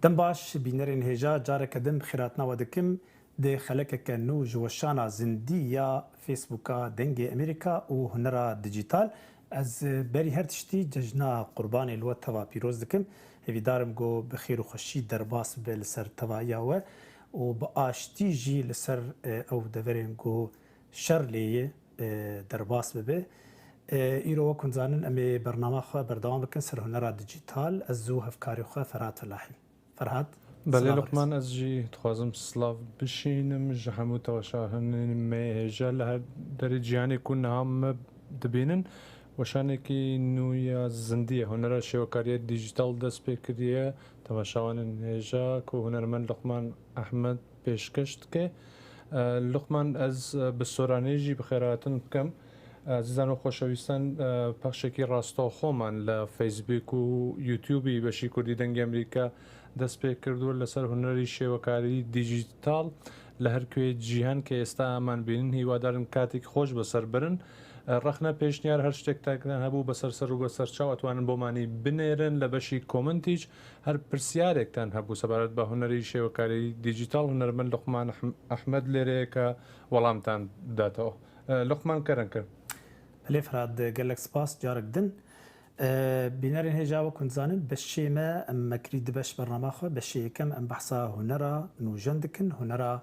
دم باش بینرین هجا جاره کدم خیراتنا و دکم ده خلک کنو جوشانا زندی یا فیسبوکا دنگ امریکا و هنرا دیجیتال از بری هر تشتی ججنا قربان الوت توا پیروز دکم هیدارم گو بخیر و خوشی در باس به لسر توایا و با آشتی جی لسر او دورین گو شر لیه در باس به ایرو وکن زانن امی برنامه خواه بردوام بکن سر هنرا دیجیتال از زو هفکاری خواه فرهاد فلاحی فرهاد بله لقمان از جی تخوازم سلاف بشینم جحمو توشاهن مهجا لها در جیانی کن هم دبینن وشانه کی نویا زندیه هنر شوکاری دیجیتال دست بکریه توشاهن هجا که هنرمند لقمان احمد پیشکشت که لقمان از بسورانی جی بخیراتن کم عزیزان و خوشویستان پخشکی راستا خومان لفیسبوک و یوتیوبی بشی کردی دنگ امریکا دەست پێ کردووە لەسەر هونەری شێوەکاری دیجیتال لە هەر کوێ جیهان کە ئێستا ئامان بینن هیوادارن کاتێک خۆش بەسەر برن ڕەخنە پێشنیار هەر شتێکتان هەبوو بەسەر سەر و بەسەر چاو ئەتوانن بۆمانی بنێرن لە بەشی کۆمنتیج هەر پرسیارێکتان هەبوو سەبارەت بە هونەری شێوەکاری دیجیتال هونەرمەند لقمان ئەحمەد لێرەیە کە وەڵامتان بداتەوە. لقمان کەرن کرد. لێ فراد گەلێک سپاس جارێک دن بینرین هجا و کنزانن بشی ما مکرید بش برنامه خو بشی کم ام بحثا هنرا نوجندکن هنرا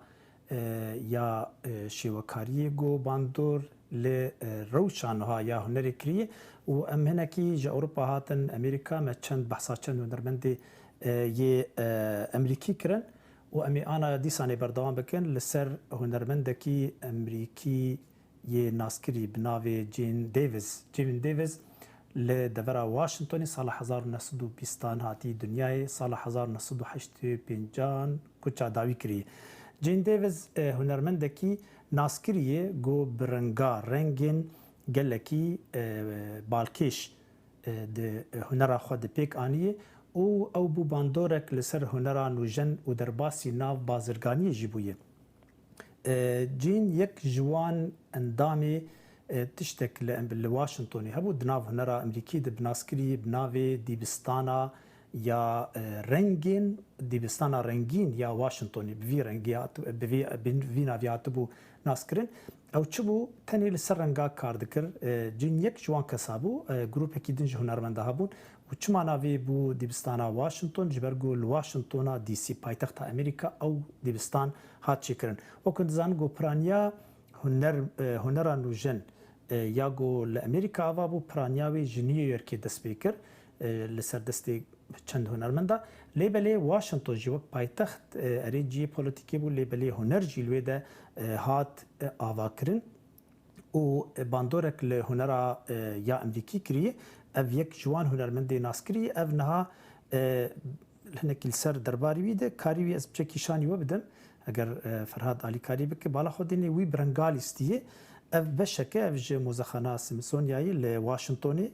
یا شیوکاری گو باندور ل روشان ها یا هنری کریه و ام هنکی جا اروپا هاتن امریکا ما چند بحثا چند هنرمندی یه امریکی کرن و امی آنا دیسانی بردوام بکن لسر هنرمندکی امریکی یه ناسکری بناوی جین دیویز لدورا واشنطنی سال 1920 هاتی دنیای سال 1985 کچا داوی کری. جین دیویز هنرمندکی ناسکریه گو برنگا رنگین گلکی بالکش ده هنرا خود پیک آنیه او بو باندورک لسر هنرا نوجن و درباسی ناو بازرگانی جیبویه. جین یک جوان اندامی تشتك لواشنطني هبو دناف هنرا امريكي بناسكري بنافي ديبستانا يا رنجين ديبستانا رنجين يا واشنطني بفي رنجيات بفي نافيات بو ناسكرين او تشبو تاني لسرنجا كاردكر جين يك جوان كسابو جروب اكيد هنرمند هبون وچما نافي بو ديبستانا واشنطن جبرغو لواشنطنا دي سي بايتخت امريكا او ديبستان هات شكرن وكنت زانغو برانيا هنرا نوجن یاگو لامریکا آوا بو پرانیاوی نیویورکی دست بیکر لسر دستی چند هنرمنده لیبلی واشنطن جوک پایتخت اریجی پولیتیکی بو لیبلی هنر جیلوی ده هات آوا کرن و باندورک لهنرا یا امریکی کریه او یک جوان هنرمنده ناسکری او نها هنکی سر درباری ویده کاریوی از بچکیشانی و بدم اگر فرهاد علی کاری بکه بالا خودینی وی برنگالیستیه اف بشك اف جي موزخانا سمسونياي لواشنطني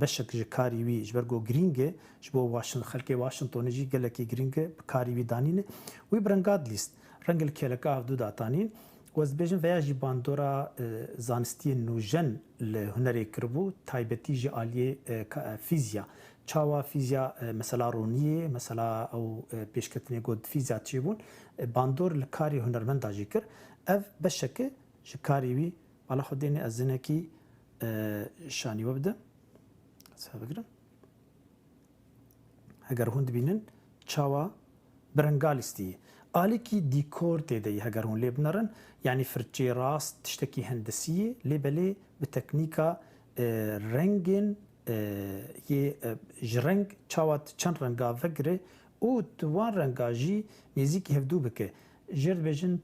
بشك جي كاري وي جبرغو غرينجي جبو واشنطن خلكي واشنطن جي قالكي غرينجي كاري وي دانين وي برنغاد ليست رنجل كيلكا اف دو داتانين وز بيجن فياجي باندورا زانستي نوجن لهنري كربو تايبتي جي اليه فيزياء چاوا فيزياء مثلا رونيه مثلا او بيشكتني گود فيزياء تشيبون باندور لكاري هنرمند اجيكر اف بشك شكاريوي على خديني أزنكي شاني وبدأ سابقنا هجر هند بينن شوا برنغالستي آلكي ديكور تدي هجر هون لبنرن يعني فرتشي راس تشتكي هندسية لبلي بتكنيكا رنجين يه جرنج شوا چند رنگا فكرة او دوان رنگا جي نزيكي هفدو بكه جرد بجن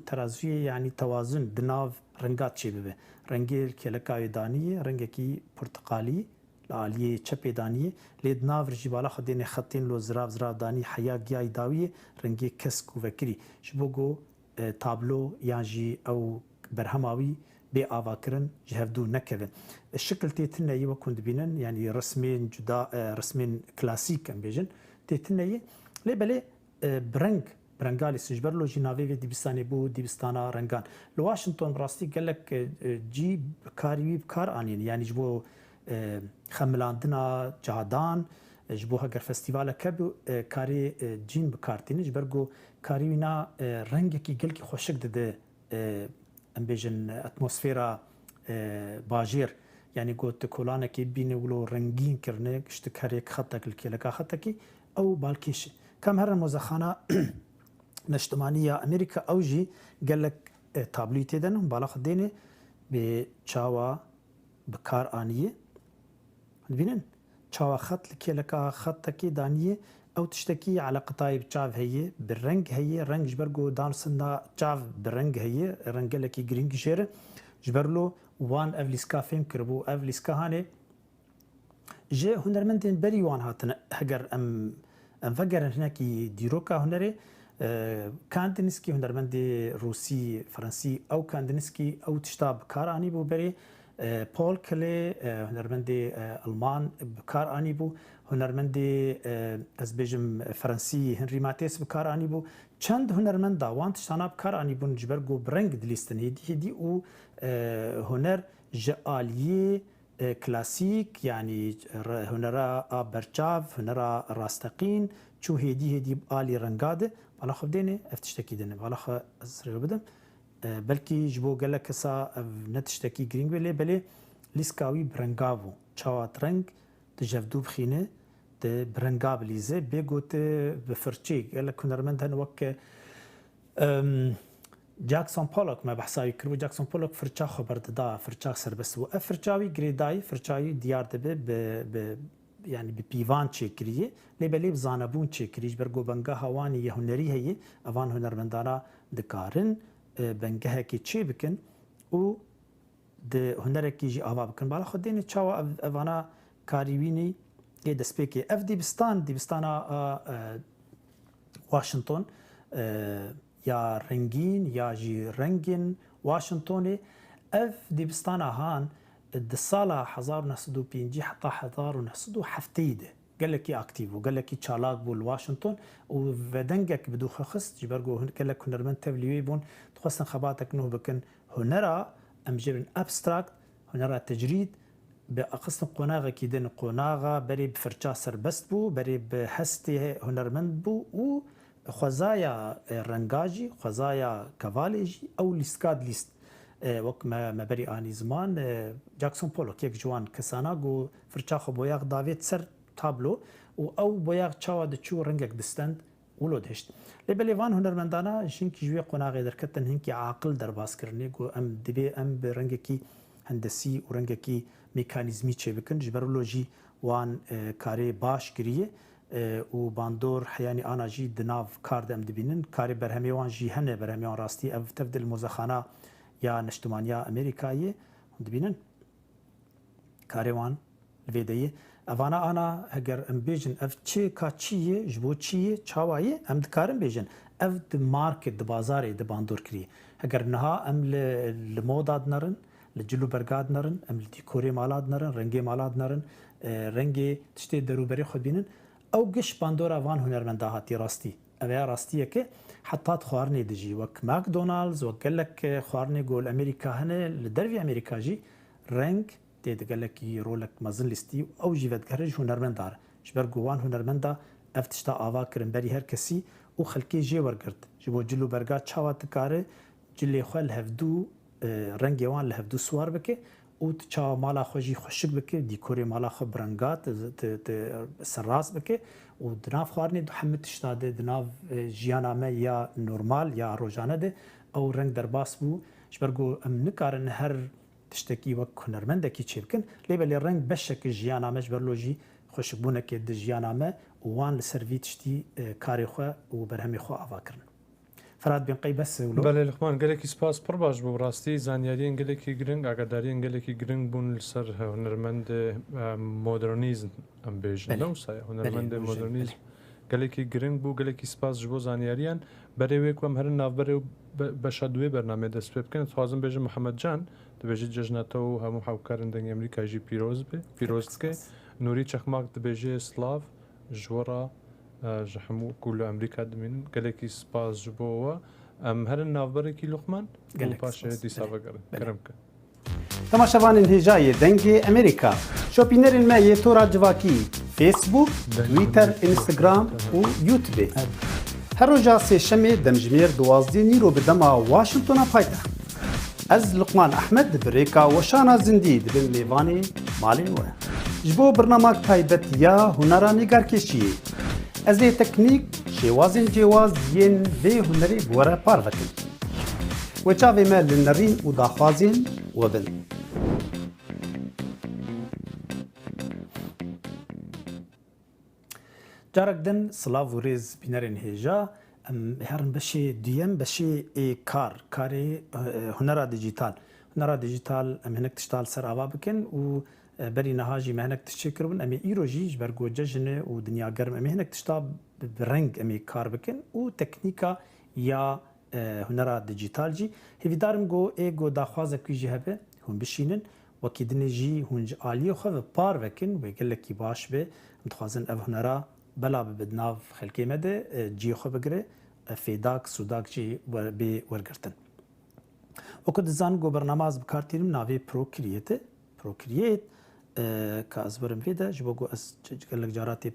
ترازوی یعنی توازن دناو رنگات چی ببه رنگی کلکای دانیه رنگی پرتقالی لالیه چپی دانیه لید ناو رجی بالا خدینه خطین لو زراف دانی حیا گیای داویه رنگی کسک و وکری شبوگو تابلو یانجی او برهماوی بي آواكرن جهفدو نكذن الشكل تيتنى وكنت بينن يعني رسمين جدا رسمين كلاسيك ام بيجن تيتنى لبلي برنگالی سجبر لو جناوی دیبستانی بو دیبستانا رنگان لواشنطن راستی گلک جی کاریوی بکار آنین یعنی جبو خملاندنا جهادان ji bo heger festîvaleke bû karê cîn bikartîne ji ber ku karî wîna rengekî gelkî xweşik dide em bêjin atmosfêra bajêr yani got tu kolanekê bîne wilo rengîn kirine ji karê xetek li kêleka xetekî ew balkêş e kam herin mozexana neştimaniya Amerîka ew jî gelek tablûyî tê denin bala xwe dêne bê çawa bikar aniye bînin çawa xet li kêleka xetekê daniye ew tiştekî eleqetayê bi çav heye bi reng heye reng ji ber ku dansinda çav bi reng heye reng gelekî girîng jêr e ji ber lo wan ev lîska fêm kiribû ev lîska hanê ji hunermendên berî wan hatine heger em vegerin hinekî dîroka hunerê Kandinsky hunermendê Rûsî Fransî ew Kandinsky ew tişta bikar anîbû berê Paul Klee hunermendê Alman bikar anîbû hunermendê ez bêjim Fransî Henri Matisse bikar anîbû çend hunermenda wan tiştana bikar anîbûn ji ber ku bi reng dilîstin hêdî û huner ji aliyê klasîk yanî hunera a berçav hunera rasteqîn çû hêdî alî renga de bala xwe dêne ev tiştekî dine bala xwe ez rê bidim belkî ji bo gelek kesa ev ne tiştekî girîng be lê belê lîska wî bi rengav bû çawa reng di jevdû bixîne di bi renga bilîze bê gote bi firçê gelek hunermend hene wek Jackson Pollock me behsa wî kiribo Jackson Pollock firça xwe berdida firça serbest bû ev firça wî girêdayî firça wî diyar dibe bi yani bi pîvan çêkiriye lê belê bi zanebûn çêkirî ji ber ku bengeha wanî ya hunerî heye evan hunermendana dikarin bengehekê çê bikin û di hunerekî jî ava bikin bala xwe dêne çawa evana karî wînî ê destpêkê ev dîbistana Washington ya rengîn ya jî rengên Washingtonê ev dîbistana han di sala 1905 heta 1907 de gelekî aktiv û gelekî çalak bû li Washington û vedengek bi dû xist ji ber ku gelek hunermend tev li wê bûn dixwestin xebatek nû bikin hunera em jê bin abstract hunera tecrîd bi xistin qonaxekî din qonaxa berê bi firça serbest bû berê bi hestê hunermend bû û xwezaya renga jî xwezaya kevalê jî ew lîstka dilîst wek me berî anî ziman Jackson Pollock yek ji wan kesana got firça xwe boyax davêt ser tablo û ew boyax çawa diçû rengek distend wilo dihişt lê belê van hunermendana jinkî ji wê qonaxê derketin hinkî aqil derbazkirinê ku em divê em bi rengekî hendesî û rengekî mekanîzmî çêbikin ji ber wilo jî wan karê baş kiriye û bandor heyanî ana jî di nav kar de em dibînin karê berhemê wan jî hene berhemê wan rastî ev tev di li mozexana ya neştimaniya Amerîkayê hûn dibînin karê wan li vê de ye evana ana heger em bêjin ev çêka çî ye ji bo çî ye çawa ye em dikarin bêjin ev di market di bazarê di bandor kiriye heger niha em li moda dinarin li cilû berga dinarin em li dîkorê mala dinarin rengê mala dinarin rengê tiştê derûberê xwe dibînin ew giş bandora van hunermenda hatî rastî ev ya rastiyeke heta xwarinê de jî wek McDonald's wek gelek xwarinê ku li Amerîka hene li dervê Amerîka jî reng tê di gelekî rolek mezin lîstî ew jî vedgere ji hunermend dar ji ber ku wan hunermenda ev tişta ava kirin berî her kesî û xelkê jê wergirt ji bo cil û berga çawa dikare cilê xwe li hevdû rengê wan li hevdû swar bike û çawa mala xwe jî xweşik bike dîkorê mala xwe bi renga serrast bike û di nav xwarinê du hemû tişta de di nav jiyana me ya normal ya rojane de ew reng derbas bû ji ber ku em nikarin her tiştekî wek hunermendekî çêbikin lê belê reng beşekî jiyana me ji ber lo jî xweşikbûnekê di jiyana me û wan li ser vî tiştî karê xwe û berhemê xwe ava kirin Ferhat bin qey bes belê Luqman gelekî spas pir baş bû rastî zaniyariyên gelekî giring agadariyên gelekî giring bûn li ser hunermendê modernîzm em bêjin newsa hunermendê modernîzm gelekî giring bû gelekî spas ji bo zaniyariyan berê wê ku em herin navberê beşa duê bernamê dest pê bikin dixwazim bêjim Mihemed Can dibêjî cejna te û hemû hewkarên dengê Amerîkayê jî pîroz be pîroz dike Nûrî Çexmak dibêje slav ji wera ji hemû ku li Amerîka dimînin gelekî spas ji bo we em herin navberekî Luqman û paşê dîsa vegerin kerem ke Temaşevanên hêjayê dengê Amerîka şopînerên me yê tora civakî فيسبوك تويتر انستغرام و يوتيوب هر روجا سي شمي دمجمير دوازدي نيرو بدما واشنطن بايتخت از لقمان احمد بريكا وشانا زندي دبن ليفاني مالي و جبو برنامج تايبت يا هنرا نيجار كيشي از تكنيك شوازن جواز ين في هنري بورا بارفكن وچاوي مال لنرين و داخوازين وبن جارك دن سلاف وريز بينارين هيجا هرن بشي ديم بشي كاري هنرا ديجيتال هناك تشتغل سر ابا بكن و بري نهاجي مهنك تشكرون امي ايروجي جبرجو ججنه ودنيا گرم امي هناك تشتغل برنج امي كار بكن و تكنيكا يا هنرا ديجيتال جي هي دارم جو ايجو داخوازه كيجي هبه هم بشينن وكيدني جي هونج اليو خو بار بكن ويقول لك باش به متخازن اف هنرا بلا بدناف خلقي مده جي خو بگره فيداك سوداك جي بي ورگرتن وكد زان جو برنامج بكارتيم ناوي بروكرييت كازبرم فيدا جبوغو اس قال لك جاراتي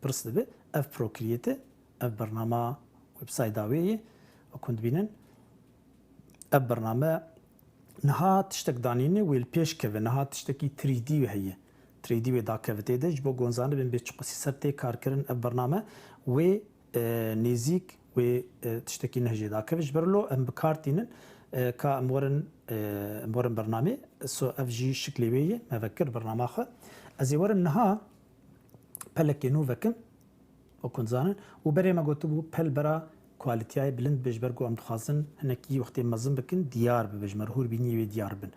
برس به اف بروكرييت اف برنامج ويب سايت داوي وكنت بينن اف برنامج نها تشتك دانيني ويل بيش كيف نها تشتكي 3 دي وهي 3 دي ودا كفتي ده جبو گونزانه بن بيچ قسي سرتي کار کرن اف برنامج و نيزيك و تشتكي نهجي دا كفش برلو ام بكارتينن كا مورن برنامج سو اف جي شكلي ويه ما فكر برنامج ازي ورن نها بلكينو فكم وكن زانن وبري ما قلتو بل برا كواليتي بلند بجبرجو ام خاصن هنكي وقت مزن بكن ديار بجمرهور بيني ديار بن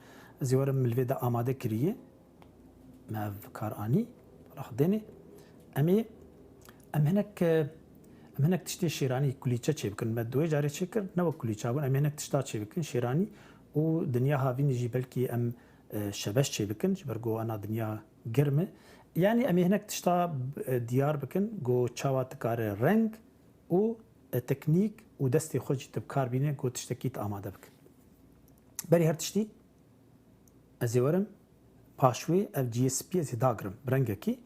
ازي ورن ملفيدا اماده كريه ما فكر اني راخدني امي ام هناك تشتي شيراني كليتشا تشيبكن ما دوي جاري تشكر نو كليتشا ام هناك تشتا تشيبكن شيراني و دنيا هافين يجي بلكي ام شبش تشيبكن جبرجو انا دنيا گرمه يعني ام هناك تشتا ديار بكن جو تشاوا تكار رنگ و تكنيك و دستي خوجي تبكار بينه جو تشتكيت اماده بك بري هر تشتي ازيورم باشوي اف جي اس بي از داغرم برنگكي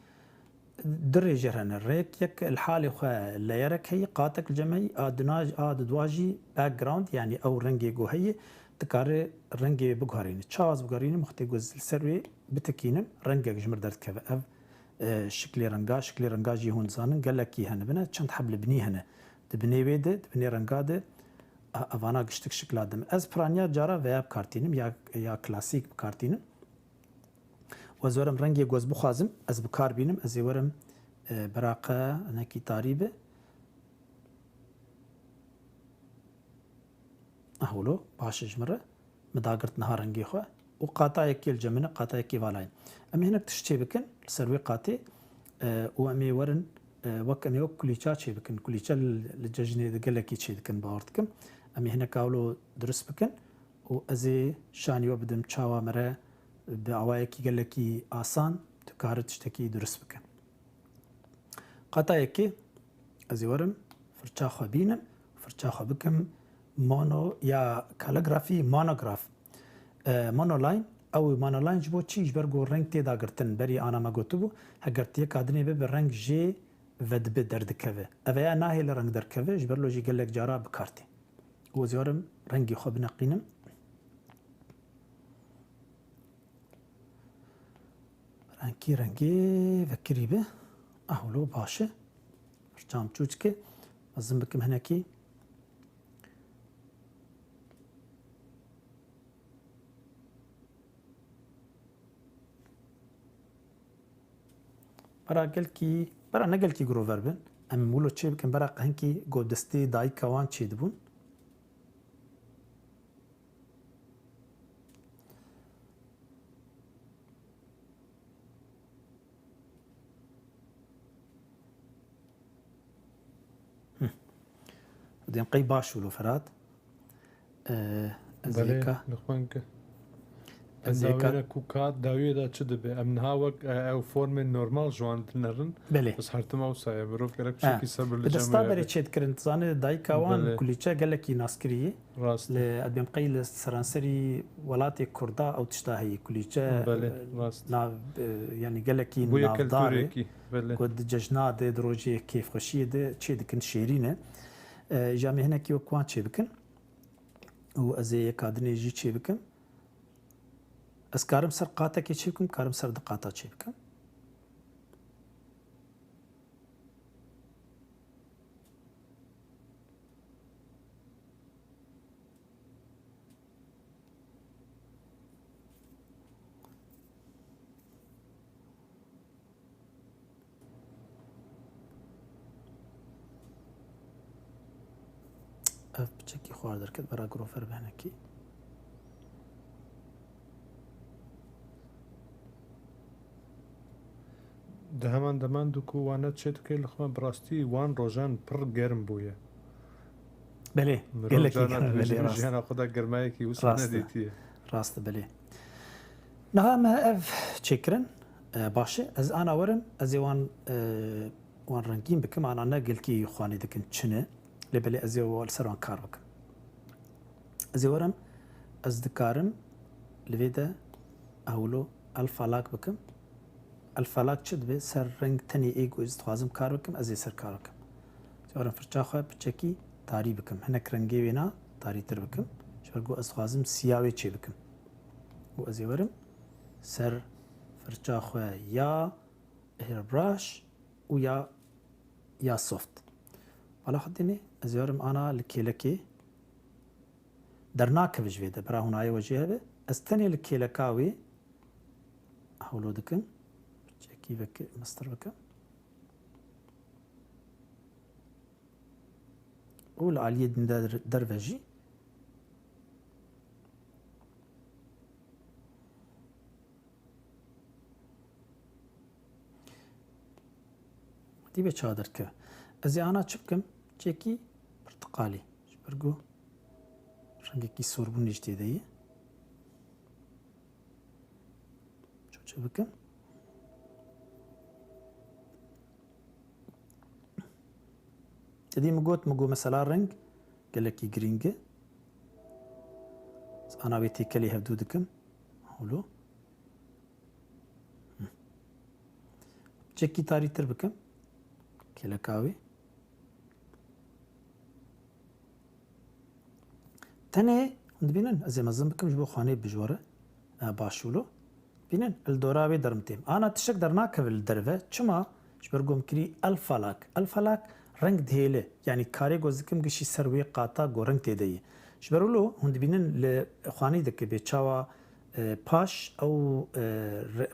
درجة هنا الريك يك الحالة خا لا يرك هي قاتك الجمعي ادناج دواجي باك جراوند يعني او رنجي جو هي تكار رنجي بقهرين تشاز بقهرين مختجوز السروي بتكينم رنجي جمر درت كذا اف شكلي رنجا جي هون زانن قال لك هنا بنا كنت حبل بني هنا تبني بيد تبني رنجاده افانا قشتك شكل ادم از برانيا جارا فياب كارتينم يا كلاسيك كارتينم وزورم رنگی گوز بخوازم از بکار بینم از ورم براقه نکی تاریبه اهولو باشش مره مداقرت نها رنگی خو و قاطع یکی الجمنه قاطع یکی والاین امی هناك تشتي بكن سروي قاطع و امی ورن وك امی وك كليچا چي بكن كليچا لججنه دگلکی چي بكن باورتكم امی هناك اولو درس بكن و ازي شاني وبدم چاوا مره بعوايكي قال لك آسان تكارت تشتكي درس بكن قطايكي ازي ورم فرشاخو بينم فرشاخو بكم مونو يا كاليغرافي مونوغراف مونولاين او مونولاين جبو تشيج برغو رنگ تي داغرتن بري انا ما قلتو هغرتي كادني بالرنگ جي ود بدرد كفه افيا ناهي لرنگ در كفه جبرلو جي قال لك جارا بكارتي وزي ورم رنگي خو بنقينم رنگی فکری به اهولو باشه برچام چوچکه ازم بکم هناکی برا نقل کی گروور بن ام مولو چه بکن برا هنکی گو دستی دای کوان چه دبون بدين قي باشو لو فرات ازيكا لقمانك از داویرا کوکات داویدا چه دبه ام هاوک او فرم نورمال جوان تنرن بله بس هرتم او سایه بروف کرک بشکی صبر به دستا بری لجمع چید کرن تزانه دایکوان بله. کلیچه گلکی ناسکریه راست لأدبم قيل سرانسري ولاتي كردا أو تشتاهي كليتشا بله راست ناف يعني قالكي بویا نافداري کلتوری کی بله قد ججنا دي دروجي كيف خشيه دي تشي دكن شيرينه جامي هنا كيو كوان تشي بكن و ازي كادني جي تشي بكن اسكارم سر قاتا كي تشي بكن كارم سر دقاتا تشي بكن اف بچكي خوار دركت برا گروفر بهنكي ده همان دمان دوکو وانه چت که لخما براستی وان روزان پر گرم بویا بله مرو قالكي جانا بله تلویزیون راست جهان خدا گرمایی کی وسط راست. ندیتیه راست بله نها ما اف تشكرن باشه از انا ورم از وان وان رنگين بكم انا قلكي خواني دكن چنه لبلي از وال سران كار بكم از ورم از دكارم لفيدا اولو الفلاك بكم الفلاك چد به سر رنگ تني ايگو از خوازم كار بكم از سر كار بكم ورم فرچا خو بچكي تاري بكم هنك رنگي وينا تاري تر بكم شرگو از خوازم سياوي چي بكم و از ورم سر فرچا خو يا هير براش و يا سوفت ولا حدني از ورم انا لكيلكي درناك بجويده برا هناي وجهه به استني لكيلكاوي هولو دكن چكي بك مستر بك قول علي دروجي دي بچادر که از انا چبكم چكي برتقالي برگو رنگكي سوربون نجتي دي شو چبكم تدي مقو مثلا رنگ قالكي جرينجه انا بيتي كلي هبدودكم هولو چكي تاري تربكم كلكاوي تنه بينن زي ما زنبكم جبو خاني بجوره باشولو بينن الدوراوي درمتيم انا تشك درناك بالدرفه چما جبرگوم كري الفلاك رنگ دهيله يعني كاري گوزكم گشي سروي قاتا گورنگ تيدي جبرولو هند بينن لخاني دك بيچاوا پاش او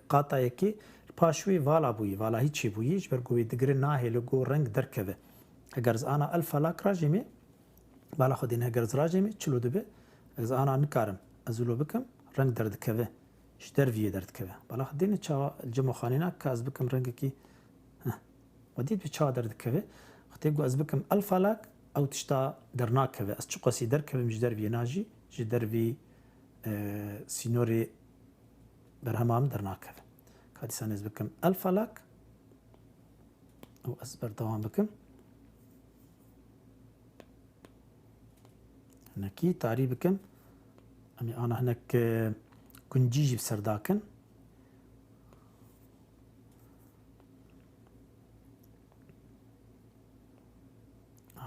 قاتا يكي پاشوي والا بوي والا هيچي بوي جبرگوي دگري ناهي لگو رنگ دركبه اگرز انا الفلاك راجمي بالا خدين هگرز راجمي چلو دبه اگرز انا نكارم ازولو بكم رنگ درد كبه شدر في درد كبه بالا خدين چاوا الجمو خانينا كاز بكم رنگ كي وديت بچاوا درد كبه تيجو أزبكم الفلاك أو تشتا درناك في أسشقسي درك مش دربي ناجي جي دربي سينوري برهمام درناك في كادي سان أزبكم الفلاك أو أزبر دوام بكم هناكي تاري بكم أمي أنا هناك كنجيجي بسرداكن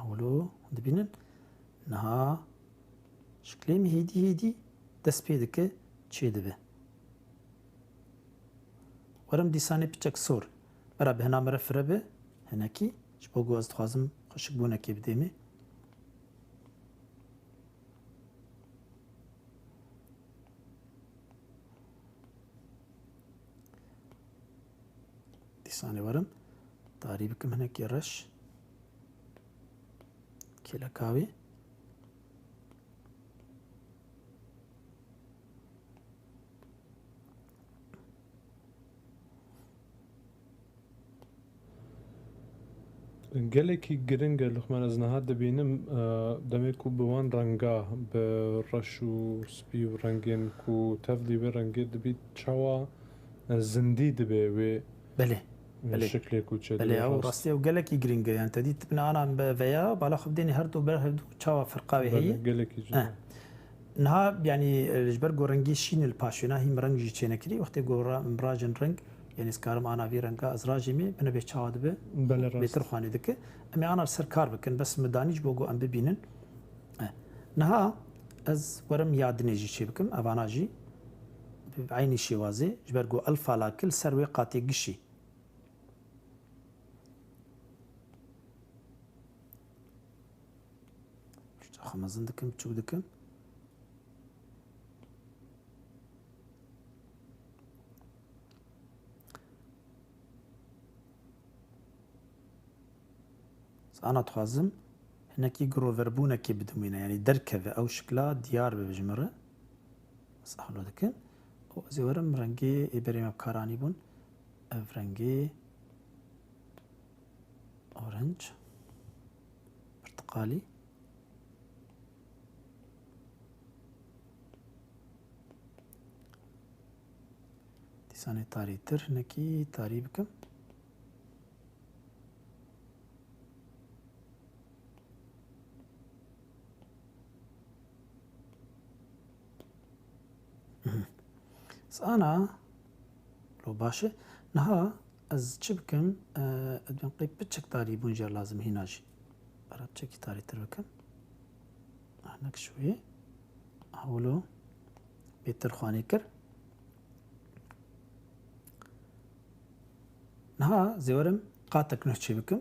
ولو دبينن نها شكلي هيدي دس بيدك چه دبه ورم ديساني بچك سور برا بهنا مرفره به هناكي جبوگو از خوازم خوشک بونكي بديمي ديساني ورم تاري بكم هناكي رش كيلكاوي gelekî giring e Luqman ez niha dibînim demê ku bi wan renga bi reş û spî û rengên ku tevlî vê rengê dibî çawa zindî dibe wê بله بله şeklê ku çê بله او راستي او gelekî giring e yani te dît bina ana veya bala xwe denî her du ber her du çawa firqavê heye gelekî نها يعني جبر جورنجي شين الباشونا هي مرنج جينكري وقت جورا مراجن رنج يعني سكارم انا في رنجا ازراجي مي بنا بيتشاود به بيتر خواني دك امي انا سركار بكن بس مدانيج بوجو ام ببينن نها از ورم ياد نيجي شي بكم افاناجي بعيني شي وازي جبر جو الفا لا كل سروي قاتي قشي خمزن دكم تشوف دكم أنا تخازم هناكي جروفربونا كي بدمينا يعني دركة أو شكلها ديار بجمرة بس أحلو ذكر وزورم رنجي إبريم بكاراني بون فرنجي أورنج برتقالي تساني تاري تر هناكي تاري بكم أنا لو باشا نها از چه بکم ادبن قیب بچک تاری بونجر لازم هیناجی برای چکی تاری تر بکم هناك شوية هولو بيتر خواني كر نها زورم قاتك نحكي بكم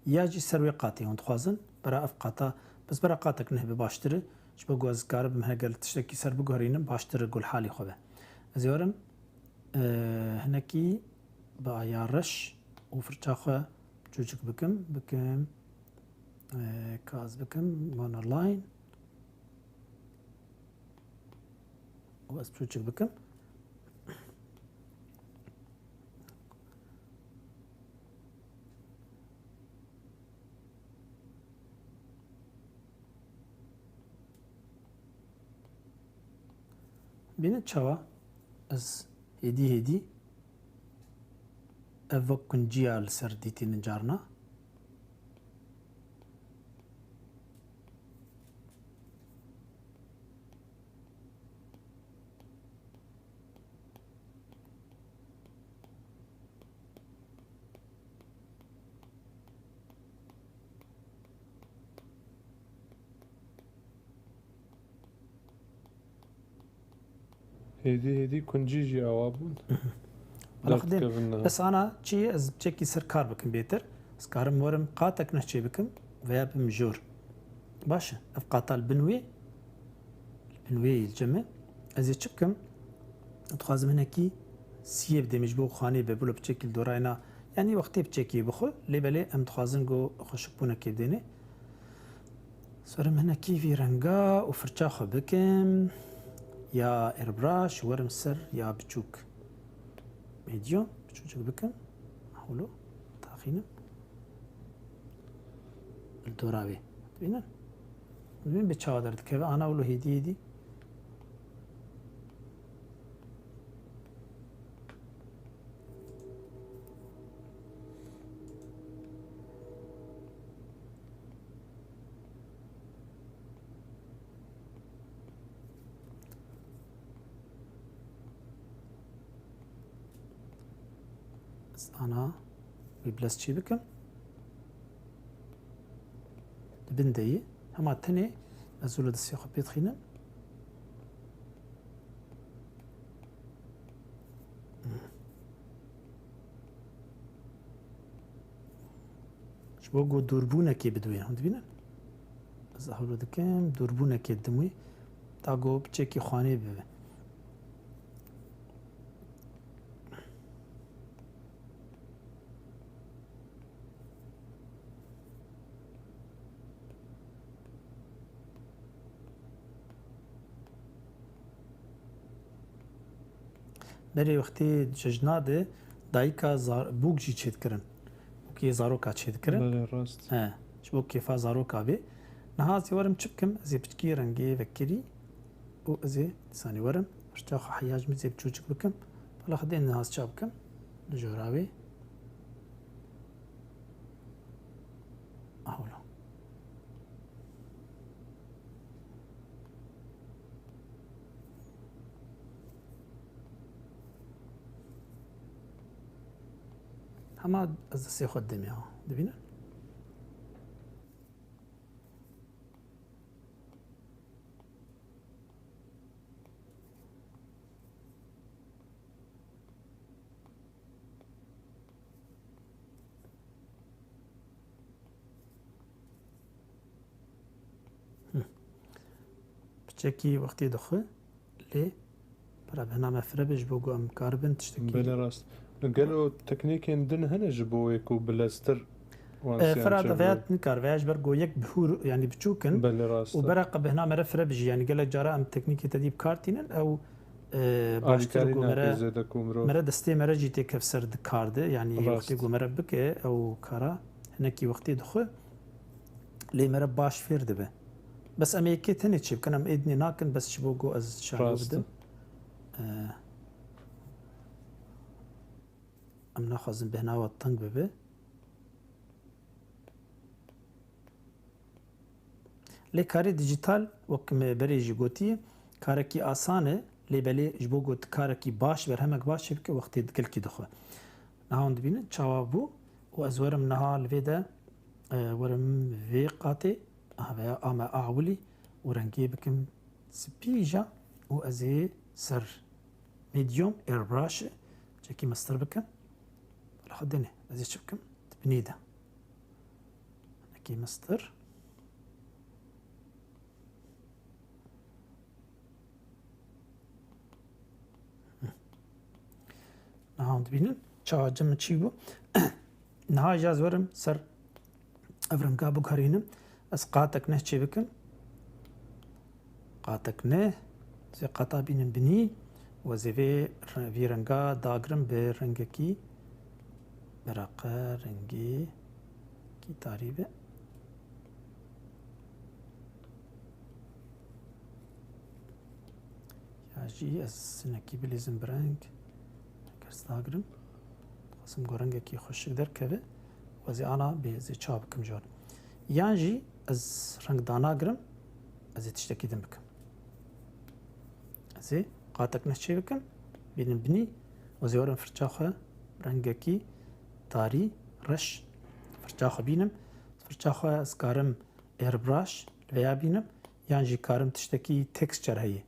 ياجي سروي قاتي هون تخوازن برا اف قاتا بس برا قاتك نهبي باشتري شبه جواز كارب مهنا قال تشتكي سر بقهرينم باشتر قول حالي خوبه زيورم هناكي بايا رش وفرشاخه جوجك بكم كاز بكم مونر لاين وبس بجوجك بكم بين تشوا از هدي افوكن جيال سرديتي نجارنا هدي كونجيجي اوابون بس انا شي از بشكي سر كار بكم بيتر سكارم ورم قاتك نحكي بكم ويا بمجور باشا افقاطا البنوي الجمع از يشبكم تخازم هناكي سيب دمج بو خاني ببلو بشكل دوراينا يعني وقتي بشكي بخو لي بالي ام تخازن جو خشبونا كيديني سورم هناكي في رنقا وفرشاخو بكم يا ايربراش ورم سر يا بتشوك ميديوم بتشوك بكم حولو تاخينا الدورابي بينا من بتشاودر كيف انا اقول هدي أنا ببلس شي بكم بندي هما تاني أزول السياق بيتخينا شبوغو دوربونا كي بدوين هون تبينا بس أحولو دكام دوربونا كي دموي تاقو بچيكي خواني ببين بري وقتی ججناده دایکا بوک جی چیت کرن کی زاروکا چه دکرن بله راست شبو کیفا زاروکا بی نها زی ورم چبکم زی بچکی رنگی وکری و زی ثانی ورم اشتاق حیاج می زی بچوچک بکم بالا خدین نهاز چابکم جوراوی اهولا هما از دستی خود دمی ها دبینن بچکی وقتی دخوه لی برای بنامه فربش بگو ام کاربن تشتکی بله راست قالوا تكنيكين دن هنا جبوا يكو بلاستر فراد فيات نكار فياش برجو يك بحور يعني بتشوكن بله راست وبرق بهنا مرة فربج يعني قال جرا ام تكنيكي تديب كارتين او باشتر جو مرة دستي مرة جيتي كفسر دكارد يعني وقتي جو مرة بك او كارا هناكي وقتي دخو لي مرة باش فير دبه بس اميكي تاني تشيب كان ام ايدني ناكن بس شبو جو از شعبو بدم ام ناخذن بهنا والطنق ببه لی کاری دیجیتال وکم بریجی گوتی کارکی آسانه لی بلی جبو گوت کارکی باش بر همک باش شبکه وقتی دکل کی دخواه نهاوند بینه چاوابو و از ورم نها الویده ورم وی قاطی اهویا آما اعولی ورنگی بکم سپیجا و ازی سر میدیوم ایربراش جاکی مستر بکم خدني ازي شبكم بنيده نكي مستر نهاوند بينن چاجم چيبو نها جاز ورم سر افرم قابو كارينم اس قاتك نه چي بكم قاتك نه زي قاتا بينن بني وزي في رنگا داغرم به رنگكي براقه رنگی کی تاریبه یا جی از سنکی بلیزم برنگ کرستاگرم خواستم گو رنگی کی خوشک در که وزی آنا به زی چاب کم جور یا جی از رنگ داناگرم از تشتکی دم بکم ازی قاتک نشچی بکم بینم بنی وزی ورم فرچاخه رنگی کی تاری رش فرچاخه بینم فرچاخه از کارم ایربراش ویا بینم یان جی کارم تشتکی تکسچر هیه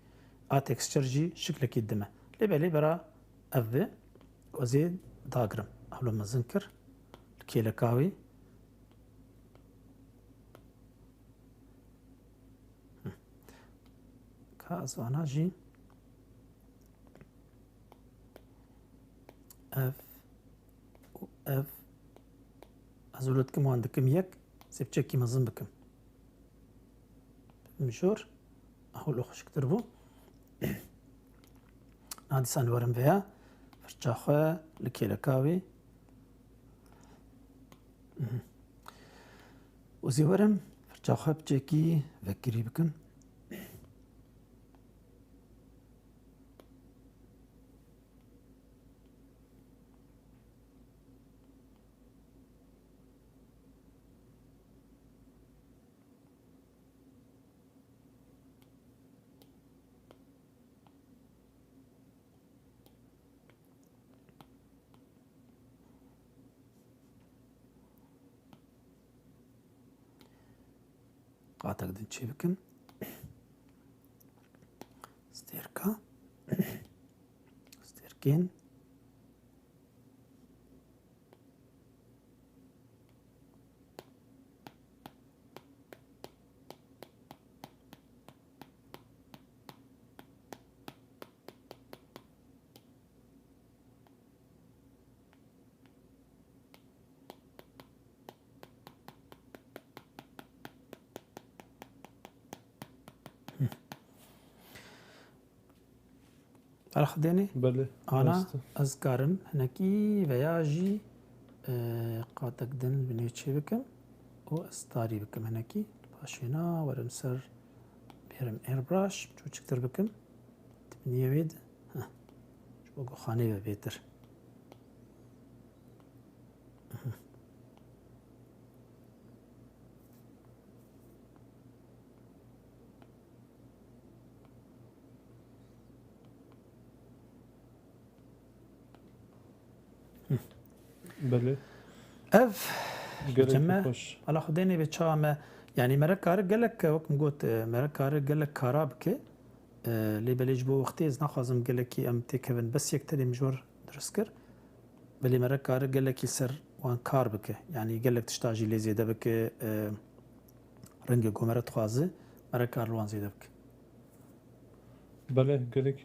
آ تکسچر جی شکل کی دمه لیبلی برا اوه وزی داگرم اولو مزنکر کیلکاوی که از آنا جی اف ازولت كم عندكم يك سبتشكي مزن بكم مشور اهو لوخش كتربو هادي سان ورم فيها فرشاخه لكيلكاوي وزي ورم فرشاخه بتشكي فكري بكم قاطع دن چی بکن ستيركا ستيركين على خديني بله أنا أذكرم هناكي فياجي قاتك دن بني چه بكم و استاري بكم هناكي باشينا ورم سر بيرم ايربراش شو چكتر بكم تبنيه بيد ها شو بقو خاني بيتر بله اف قالك جمع خوش على خديني بتشام يعني مرة كار قالك وقت قلت مرة كار قالك كارابك اللي بليج بو وقتي إذا نخازم قالك أم تكفن بس يكتري مجور درسكر بلي مرة كار قالك يسر وان كار بك يعني قالك تشتاجي لي زيادة بك رنجة قمرة تخازي مرة كار لوان زيادة بك بله قالك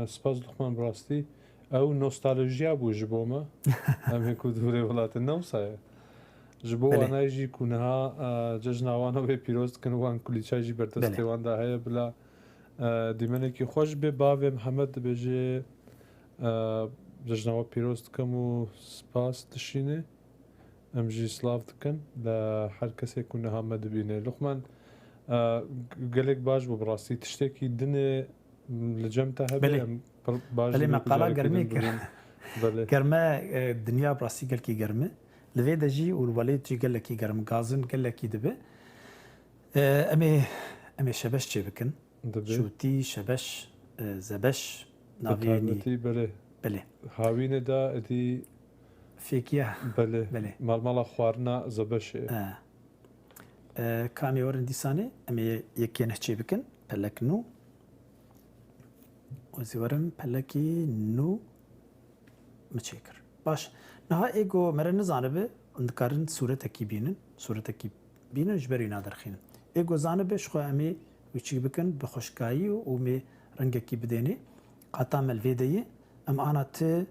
سپاس لقمان براستي او نوستالجيا بو جبوما ام هيكو دوري ولات النوصايا جبو بله. انا يجي كونها ججناوانا بي بيروست كن وان كل شيء جي برتستي بله. وان دا هي بلا ديمنكي خوش بي باوي محمد بيجي ججناوا بيروست كمو سپاس تشيني ام جي سلاف دكن لحر كسي كونها مدبيني لقمان قالك باش بو براستي تشتكي دني لجمتها بله. ام باش بله دبي مقالة كجاري قرمي كدن ببين. بله گرمه دنیا براستی گل کی گرمه لوی دجی و ولی جی گل کی گرم گازن گل کی دبه امی شبش چه بکن دبي شوتی شبش زبش ناویانی بتهمتي بله بله هاوینه دا ادي فیکیه بله بله مال خوارنا زبشه کامی ورن دیسانه امی یکی نه چه بکن پلک نو و زیورم پلکی نو مچیکر باش نها ایگو مره نزانه به اندکارن صورت کی بینن جبری نادر خین ایگو زانه به شخو امی وچی بکن به خوشکایی و می رنگ کی بدینی قطع ملویدهی ام آنا ته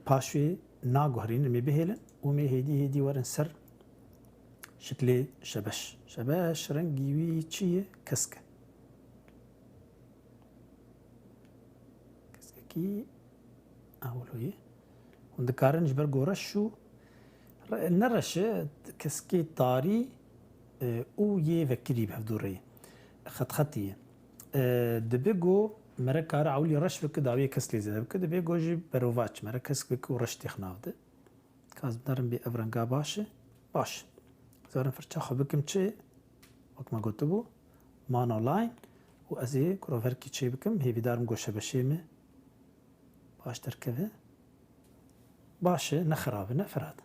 پاشوی ناگوهرین می بهیلن و می هیدی ورن سر شکلی شبش رنگی وی چیه کسکه کی اولویه وندكارن جبر جورشو نرش كسكي طاري او يه فكري بهدوري خطيه دبيجو مركار عولي رش بك داوي كسلي زي بك دبيجو جي بروفاتش مركز بك ورش تخناود كاز بدرن بي افرنگا باش زارن فرچا خبكم چه وقت ما قلت بو مان اونلاين وازي كروفركي چه بكم هي بدارم گوشه بشيمه باش تركبه باشه نخرابه نفراد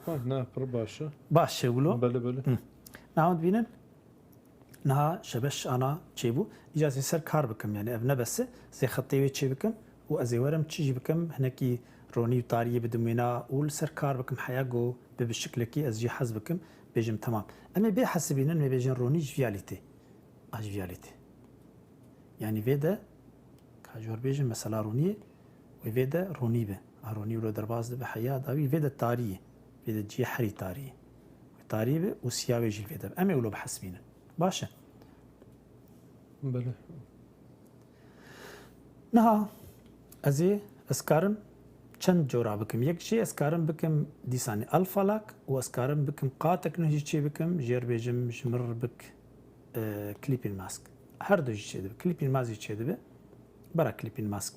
نه پر باشه باشه ولو بله نعود بينن نها شبش انا تشيبو اجازه سر كار بكم يعني ابنا بس زي خطيوي تشي بكم وازي ورم تشي بكم هناكي روني طاريه بدمينا والسر كار بكم حياقو بالشكل كي ازجي حسبكم بيجم تمام اما بي حسبينن ما بيجن روني فياليتي فياليتي يعني فيدا كاجور بيجن مثلا روني وفيدا روني به روني ولو درباز به حياه داوي فيدا طاريه فيدا جي حري طاريه طاريه وسياوي جي فيدا اما ولو بحسبينن باشه بله نها ازي اسكارم چند جورا بكم يك شيء اسكارم بكم ديساني الفلاك واسكارم بكم قاتك نهي شيء بكم جير بيجم جمر بك كليبين ماسك هر دو شيء ده كليبين ماسك شيء ده برا كليبين ماسك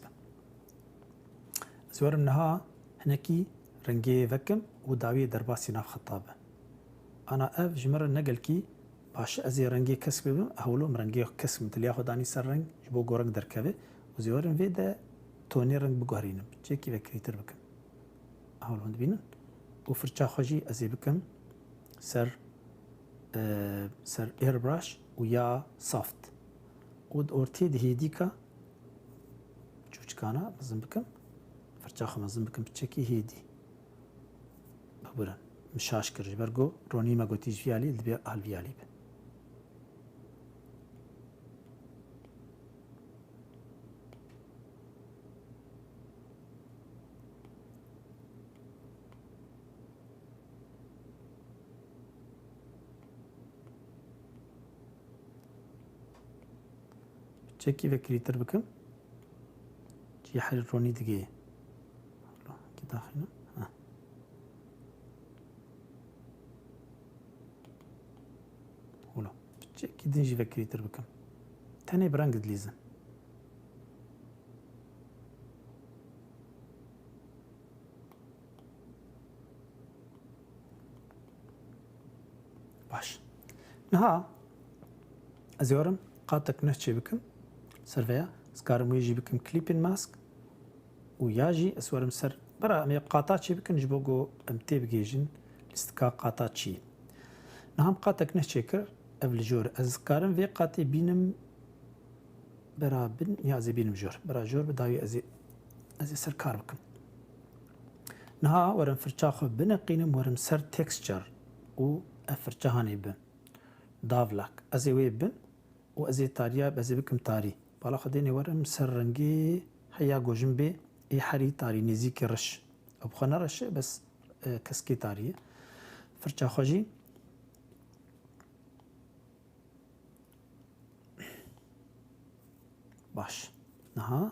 زورم نها هنكي رنجي فكم وداوي درباسي ناف خطابه انا اف جمر نقل كي باش ازي رنگي كسب بم اولو رنگي كسب مثل ياخذ اني سر رنگ جبو گورنگ دركبه وزيورن فيدا توني رنگ بگهرينم چيكي بكريتر بكم اولو هند بينن وفرچا خوجي ازي بكم سر سر اير براش ويا سافت ود اورتي دهيديكا چوچكانا مزن بكم فرچا خو مزن بكم چيكي هيدي ببرن مشاش كرج برگو روني ما گوتيج فيالي دبي اهل فيالي به چکی و کریتر بکم چی حل رونی دیگه داخل ولا كي نجي فكري تربكم تاني برانق دليزن باش نها ازيورم قاتك نحكي بكم سرفيا سكارم ويجي بكم كليبين ماسك وياجي اسورم سر برا مي قاطات شي بكن جبوغو امتي بجيجن استكا قاطات شي نهم قاتك نحكر قبل جور از كارم في قاتي بينم برا بن يا زي بينم جور برا جور بداوي ازي سر كار بكم نها ورم فرچاخو بنقينم ورم سر تكستشر و افرچهاني بن دافلاك ازي وي بن و ازي تاريا بزي بكم تاري بالا خديني ورم سر رنگي حيا گوجم بي اي حري تاري نزيك رش او بخنا رش بس كسكي تاري فرچاخو جي باش نها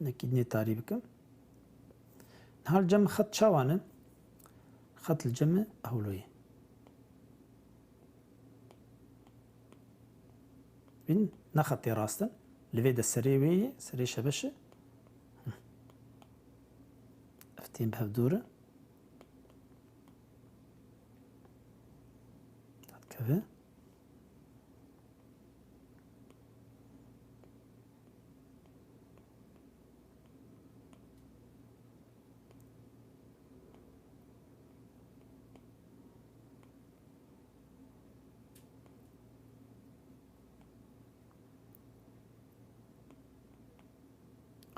هنا كدني تاري بكم نها الجم خط شاوانن خط الجم اولوي بين نخطي راستن لفيدا السريوي سري شبشه افتين بهفدوره كذا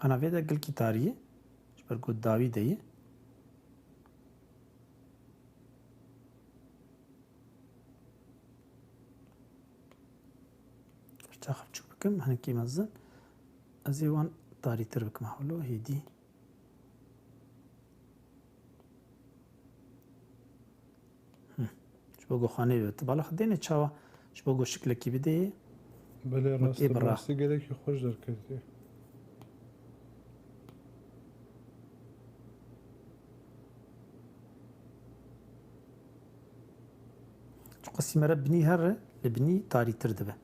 أنا فيدا قل كتارية شبر قد داوي دي ارتاخب شو بكم هنكي مزن أزيوان تاري تربك محولو هيدي شبوغو خاني بيت بالا خديني تشاوا شبوغو شكلكي بدي بله راستی گله که خوش در کردی قسم ربني هر لبني تاري تردبه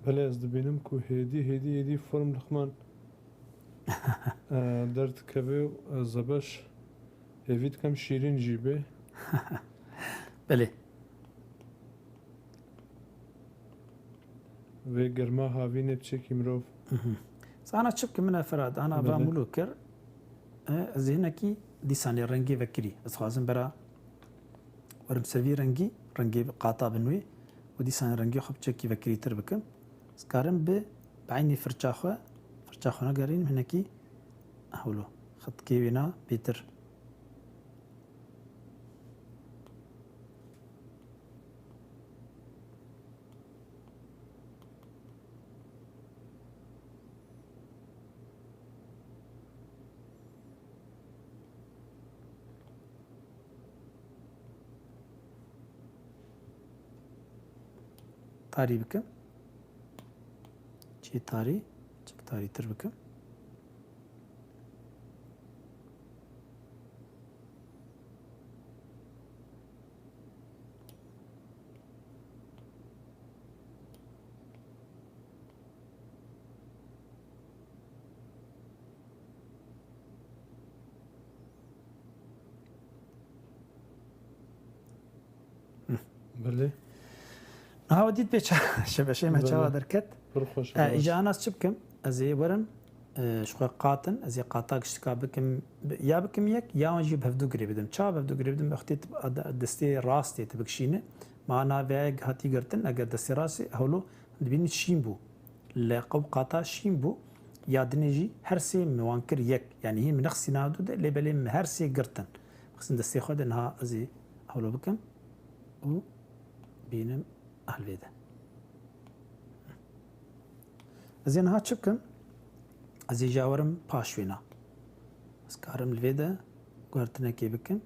بله از دبینم که هدی فرم لخمان درد کبه زبش هفید کم شیرین جیبه بله و گرما هاوینه بچه که مروف أنا شبك من فراد أنا بعمله كر ذهنكي ديساني رنجي فكري بس خازن برا ورم سوي رنجي قاطع بنوي وديساني رنجي خب شكي فكري تربكم سكارم بعيني فرشاخة نقارين هناكي أهولو خط كيوينا بيتر تاري بكم شي تاري شك تاري تربكم بله ها وديت بيتش شبشي ما تشاوا دركت برخوش اجا ناس شبكم ازي ورم شقا قاتن ازي قاطاك شكا بكم يا بكم يك يا نجيب هفدو قريب بدم تشا هفدو قريب بدم اختي دستي راستي تبكشينه معنا فيك هاتي قرتن اگر دستي راسي هولو دبين شيمبو لقب قاطا شيمبو يا دنيجي هرسي موانكر يك يعني هي من نقصي نادو اللي بلي هرسي قرتن خصن دستي خد انها ازي هولو بكم و بينم أهل فيدا Ez ê niha çi bikim? Ez ê jawerim paşwêna. Ez karim li vê de guhertinekê bikim.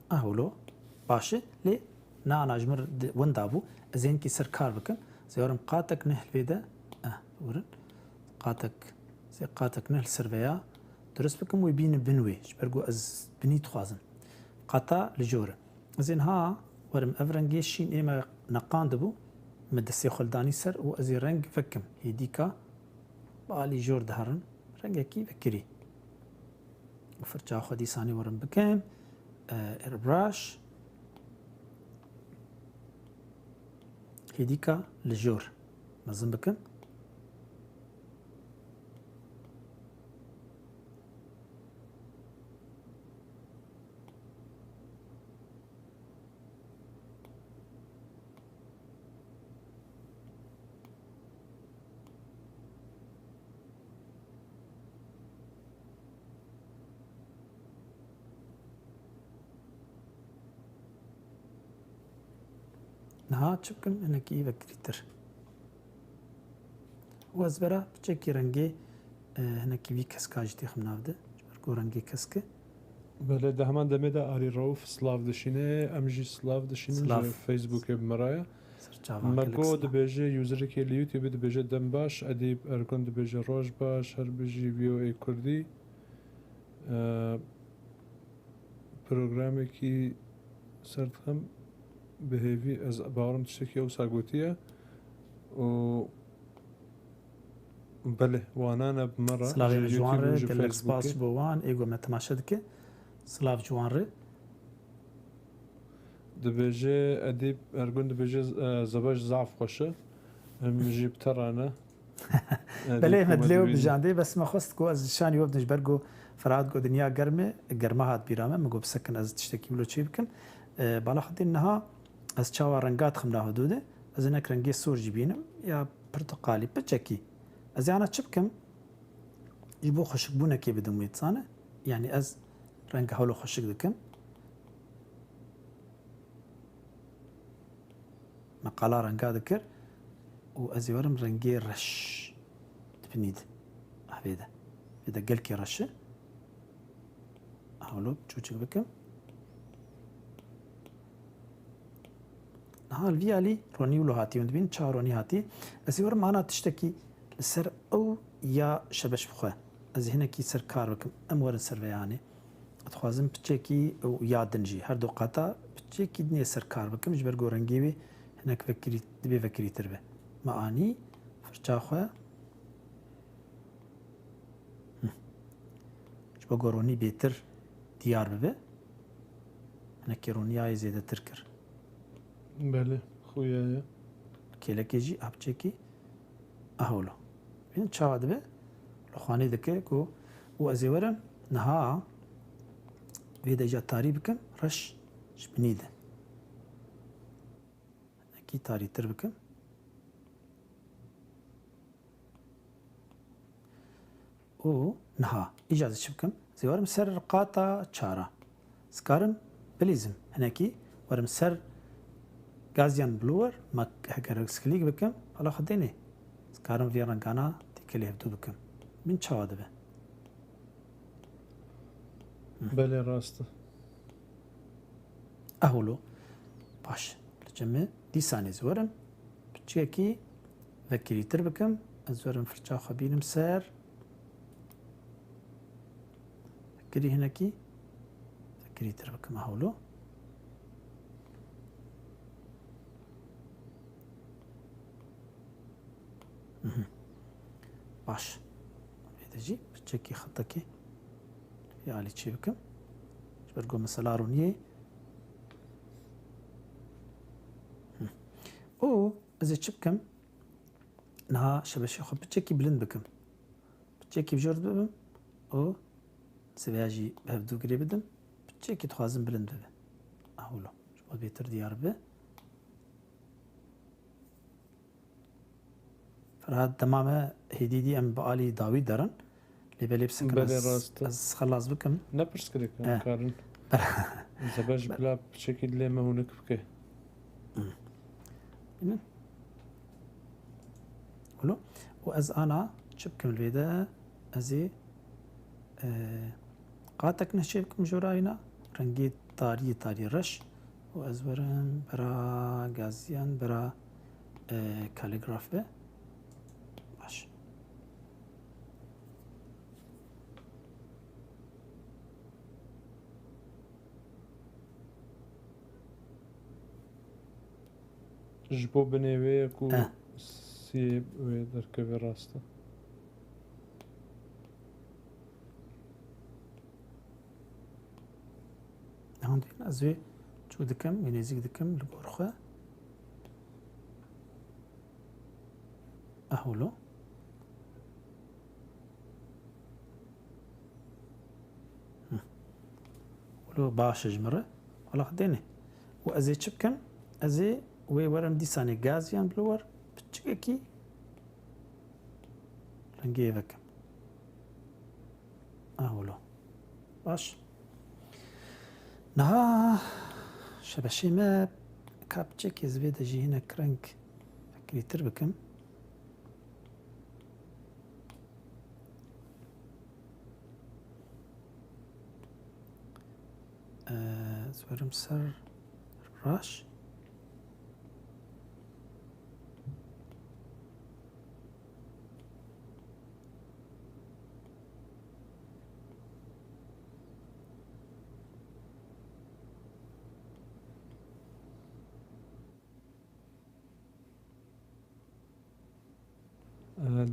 Aholo baş e lê nana ji min win dabû ez ê hinkî ser kar bikim. Ez ê werim qatek neh li vê de wirin qatek neh li ser veya durist bikim wê bînin bin wê ji ber ku ez binî dixwazim. Qata li jor e. Ez ê niha werim ev rengê şîn ê me neqandibû me destê xwe li danî ser û ez ê reng vekim. Hêdîka bi alî jor diherin rengekî vekirî. Firça xwe dîsanî werim bikim. Airbrush hêdîka li jor mezin bikim. Niha çi bikim hinekî vekirîtir. û ez bera piçekî rengê hinekî vî keska jî tê xwe nav de ji ber ku rengê kesk e. بله ده همان دمه ده آری روف سلاف دشینه امجی سلاف دشینه سلاف. جه فیسبوک بمرایا Serçava مگو دبیجه یوزر که لیوتیوب دبیجه دم باش ادیب ارکن دبیجه روش باش هر بیجی ویو ای کردی پروگرامی که سرد هم بهیوی از باورم تشکی او ساگوتیه و بله وانانا بمرة Slavê جه ciwan re یوتیوب جه gelek فیسبوک spas bo wan ê me temaşe dike. Slav ciwan re دبیجه ادیب ارگون دبیجه زباش ضعف خوشه هم جیب ترانه belê me dilê û bijandê bes me xwest ku ez şanî we ji ber ku Ferhat got dinya germ e germa hat bîra me got bisekin ez tiştekî bilo çê bikim. Bala xwedî niha ez çawa renga dixim da hudûdê ez hinek rengê sor jî bînim ya pirtuqalî piçekî. Ez ê ana çi bikim? Ji bo xweşikbûnekê bidim wê dizane. Yani ez renga hewlo xweşik dikim. Me qala renga dikir û ez ê werim rengê reş dibinî de. Vê de. Vê de gelkî reş e. Hewlo çûçik bikim. Niha li vî alî ronî wilo hatî hûn dibînin çawa ronî hatî. Ez ê werim ana tiştekî li ser ew ya şebeş bixwe. Ez ê hinekî ser kar bikim. Em werin ser veyanê. Dixwazim piçekî ew ya din jî her du qata piçekî dinê ser kar bikim ji ber ku rengê wê hinek vekirî dibê vekirîtir be. Me anî firça xwe ji bo ku ronî bêtir diyar bibe. Hinekî roniyayê zêdetir kir. بله خویه Kêlekê jî a piçekî hewlo. Bînin çawa dibe li xwanê dike ku û ez ê werim niha vê de jî tarî bikim reş ji binî de. Hinekî tarîtir bikim. û niha îca çi bikim? Ez ê werim ser qata çara. Ez karim bilîzim hinekî werim ser Gazyan blower me heger skilîk bikim hala xwe nê. Ez karim vê rengana têkilê hevdû bikim. Min çawa dibe? بله راسته Hewlo. Baş. Li cemê dîsanê ez werim piçekî vekirîtir bikim. Ez werim firça xwe bînim ser. Vekirî hinekî vekirîtir bikim hewlo. Baş. Vê de jî piçekî xetekê vê alî çê bikim. Ji ber ku mesela roniyê û ez ê çi bikim? Niha şebeşê xwe piçekî bilind bikim. Piçekî bi jor bibim û sivêya jî hevdû girê bidim. Piçekî dixwazim bilind bibe. Hewlo. Ji bo bêtir diyar bibe. Ferhat dema me hêdîdî em bi alî dawî derin. Lê belê bisekin بله راسته ez xelas bikim. نپرس کرد کارن زباش بلا بچکی لی مهونک بکه بینن ولو و از انا چه بکم الویده ازی قاتك نشيب بكم جوراینا رنگی تاری رش و از برم برا گازیان برا کالیگراف به باش جبو بنوی کو سی و درکوی راسته هندین از وی چو دکم نزیک دکم لبرخه اهولو ولو باش جمره ولا خديني وازي تشبكم ازي وي ورم دي ساني غازيان بلور بتشكي رنجي بكم اهولو باش نها شبشي ما كابتشيك يزبيد اجي هنا كرنك فكري تربكم زورم سر راش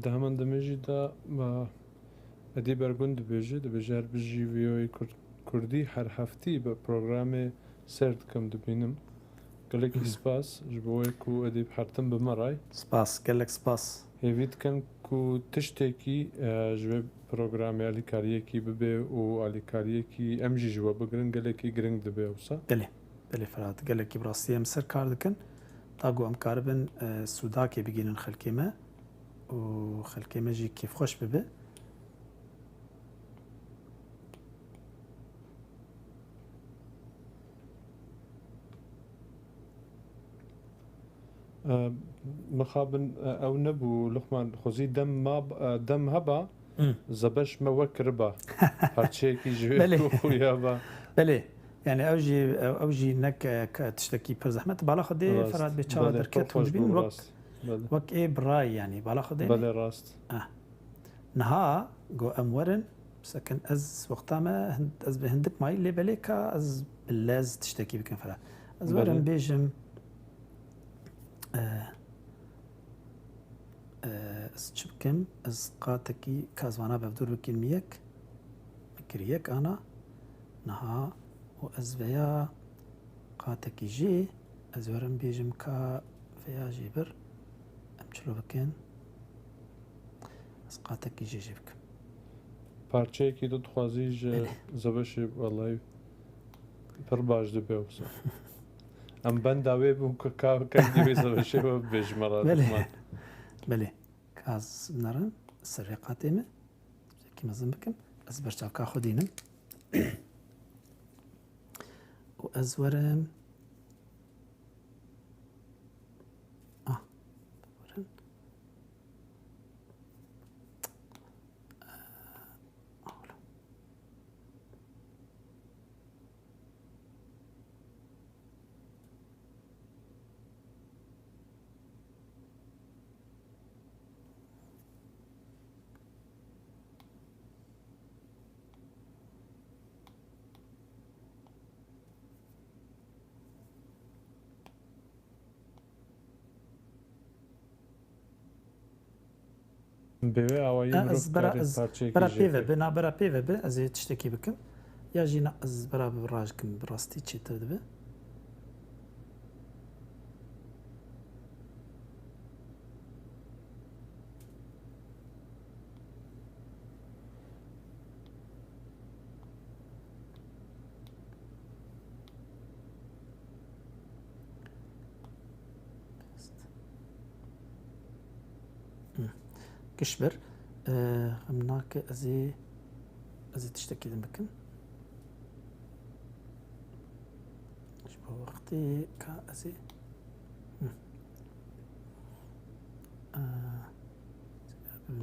دهمان دمجی دا با ادی برگون دبیجه هر بجی ویوی کردی هر هفتی با پروگرام سرد کم دبینم گلکی سپاس جبوی کو ادی بحرتم بمرای سپاس قالك سپاس هیوید کن کو تشتکی جبه پروگرام آلیکاریه کی ببه و آلیکاریه کی امجی جوا بگرن گلکی گرنگ دبه اوسا بلي فرات قالك براستي مسر كاردكن طاقو ام كاربن سوداكي بيجين خلكيمه وخلكيمه جي كيف خوش ببه مخابن او نبو لقمان خوزی دم هبا زبش ما وكربا هرشيكي جوي خويا با بلي يعني اوجي نك تشتكي بر زحمت بالا خدي فراد بتشا دركت وجبين وك ايه براي يعني بالا خدي بلي راست نها جو امورن سكن از وقتا ما از بهندك ماي اللي بليكا از باللاز تشتكي بكن فرا از ورن بيجم از چبكم از قاتكي كازوانا بفدور بكين ميك مكريك انا نها و از ويا قاتكي جي از ورن بيجم كا فيا جيبر امچلو بكين از قاتكي جي جيبكم پارچەیەکی دەتخوازی زەبەشی وەڵی پڕ باش دەبێ وسە ئەم بەنداوێ بوو کە کاکەی زەبەشەوە بێژمەڕات بەێ کاز بنەڕن سەرێ قاتێمە کی مەزم بکەم ئەس بەرچاوکا خودینم و ئەس وەرم بێوێ ئەوەی بەرا پێوە بنا بەرا پێوە بێ ئەزێ تشتێکی بکەم یا ژینە ئەس بەرا ڕاژکم بڕاستی چێتر دەبێ كشبر هناك أزي تشتكي بكم شبه وقتي كأزي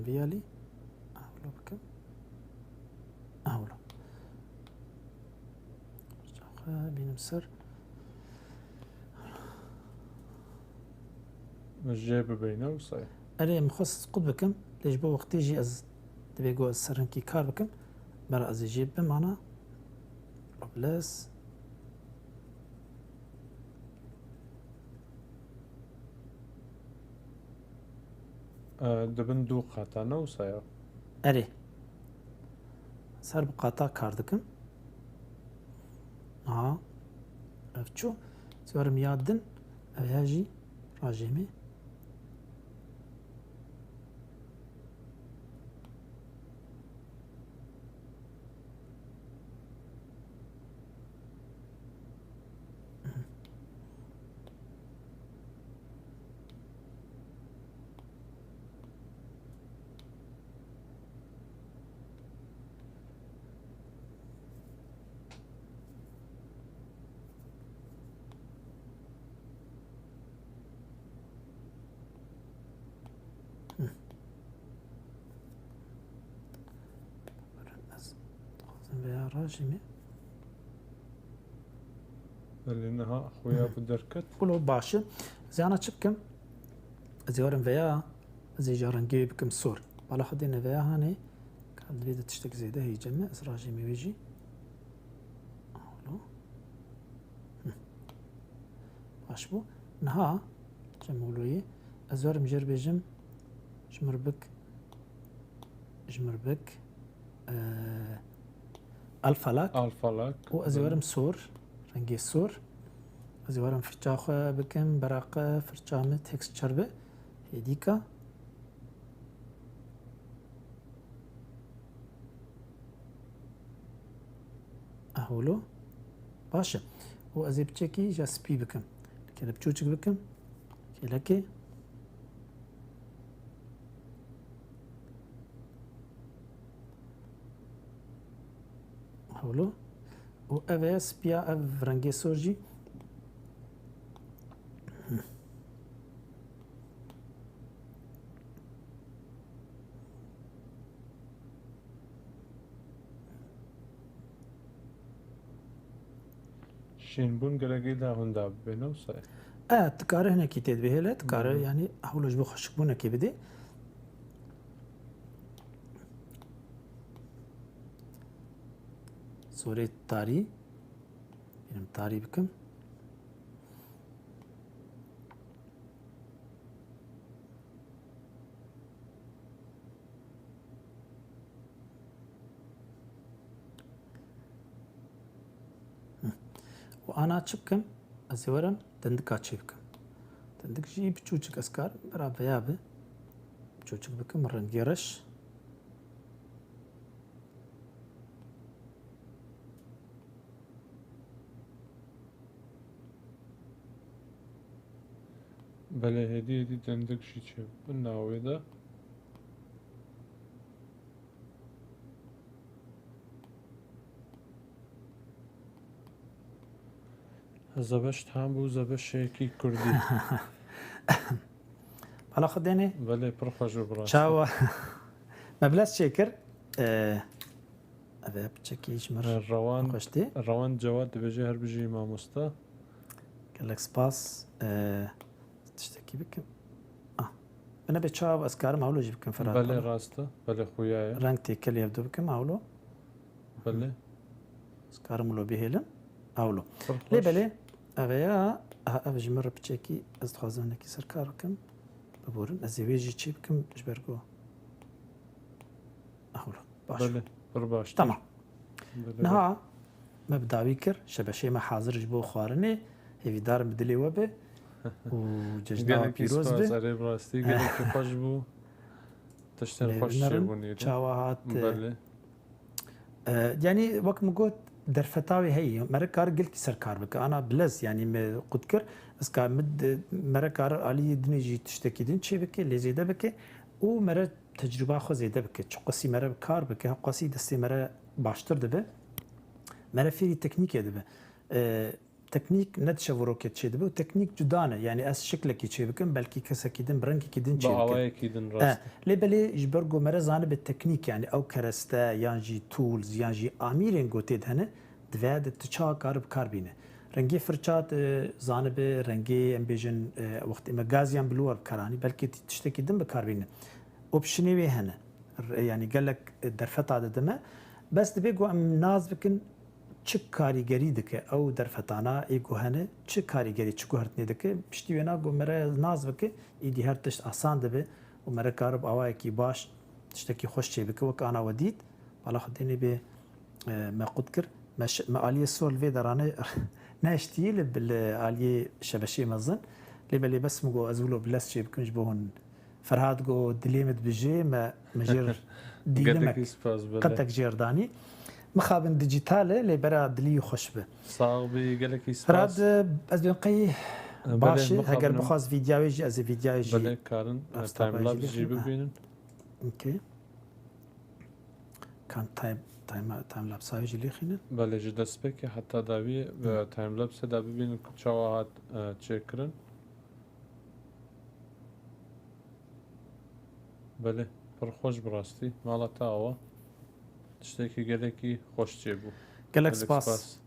زورم فيالي أهولو بكم أهولو بينم سر الجيب بينه وصحيح أري مخصص قد بكم ليش بو وقت يجي أز تبي جو السرنكي كار بكم برا أز يجيب بمعنى بلس دبن دو قاتانه وصحيح أري سر بقاطع كار دكم أفتشو زورم يادن أبياجي راجمي بيا راجمي لأنها خويا بدركت قولوا باشا زي أنا تشبكم زي ورم فيا زي جارن جيب بكم سور بالا خدينا فيا هاني كان بيدا تشتك زي ده يجمع إسراجي ميجي أولو باشبو نها جمولوي أزورم جربي جم جمربك الفلك الفلك وأزورم سور رنگی سور أزورم فرچاخ بكم براقة فرچامة تكستشر به هديكا أهولو باشا وأزي بچكي جا سبي بكم كده بچوچك بكم كده أهولو و أفس بيا أف رنگي سورجي شين بون قلقي دا هندا بينه وصحيح تكاره هنا كي تدبيه له تكاره يعني أهولوش بو خشبونه كي بدي سوري تاري benim tarihi بكم وأنا أشبكم أزورم دندك أشبكم دندك جي بتشوشك أسكار برا بيابه بتشوشك بكم مرة نجرش بله هدي دندك شي تشب الناوي ده زبشت هم بو زبش شيكي كردي على خديني بله برخجو براس شاو مبلس شكر أبي بتشكيش مرة الروان خوشتي الروان جواد بيجي هر بيجي مع مستا قال لك سباس تشتكي بكم أنا بتشاو أسكار معولو جيب بكم فراد بله راستا بله خوياي رنگ تيكل يبدو بكم معولو بله أسكار مولو بيهلم أولو برخش. ليه بله أبيا أبي مرة بتشكي أستخدم نكي سركاركم ببورن أزيويجي تشي بكم جبرجو أولو باش بله برباش تمام نها مبدأ بكر شبشي ما حاضر جبو خوارني هيفي دار بدلي وبه وججنا بيروز به به براستی گله که خوش بو تشتر خوش شبوني شواهات بله يعني وقت مقول درفتاوي هي مركار قلت سركار بك انا بلز يعني قد كر اسكا مد مركار علي دنيجي تشتكي دين شي بك اللي زيده بك ومره تجربه خو زيده بك قصي مره كار بك قصي دستي مره باشتر دبه مره في تكنيك دبه تکنیک نتشوروکێ چێ دەبێ و تکنیک جودانە یعنی ئەس شکلێکی چێ بکەم بەلکی کەسێکی دن برنگێکی دن چێ بکەم ئەوەیەکی دن ڕاست لێ بەلێ ji ber gomere zanibe teknîk yani ew kereste yan jî tools yan jî amîrên gotê de hene divê de tu çawa kar bikar bîne rengê firça zanibe rengê em bêjin wextê me gaziyan bilû bikaranî belkî tiştekî din bikar bîne opşinê wê hene yani gelek derfeta de dime bes dibe got em naz bikin çi karîgerî dike ew derfetana ê got hene çi karîgerî çi guhertinê dike piştî wê na got mere naz bike îdî her tişt asan dibe û mere karib awayekî baş tiştekî xweş çê bike wek ana we dît bala xwedênê bê me qut kir me aliyê sol vê derane neştî li aliyê şebeşê mezin lê belê bes min got ez wilo bi les çê bikim ji bo hûn Ferhat got dilê me dibijê me jêr dîlimek qetek jêrdanî mixabin dijîtal e lê bera dilî xweş be ساغبی gelekî Ferhat spas ez dê qeyî baş e heger bixwaz vîdyayê jî ez ê vîdyayê jî belê karin timelapse jî bibînin Okay. Kan timelapse jî lê xînin? belê ji destpêkê heta dawî ve timelapse da bibînin ku çawa hat çêkirin belê pir xweş bi rastî mala te awa tiştekî gelekî xweş çêbû Gelek spas.